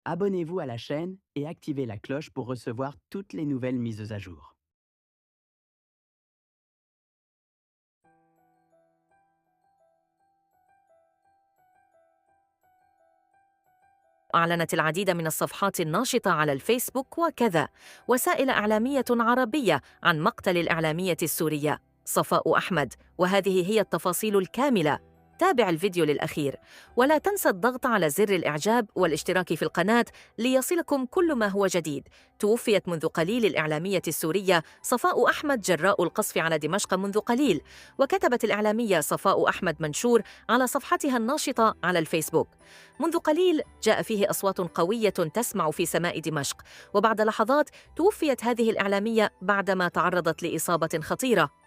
Abonnez-vous à la chaîne et activez la cloche pour recevoir toutes les nouvelles mises à jour. أعلنت العديد من الصفحات الناشطة على الفيسبوك وكذا وسائل إعلامية عربية عن مقتل الإعلامية السورية صفاء أحمد، وهذه هي التفاصيل الكاملة. تابع الفيديو للأخير، ولا تنسى الضغط على زر الإعجاب والاشتراك في القناة ليصلكم كل ما هو جديد. توفيت منذ قليل الإعلامية السورية صفاء أحمد جراء القصف على دمشق منذ قليل، وكتبت الإعلامية صفاء أحمد منشور على صفحتها الناشطة على الفيسبوك: منذ قليل جاء فيه أصوات قوية تسمع في سماء دمشق، وبعد لحظات توفيت هذه الإعلامية بعدما تعرضت لإصابة خطيرة.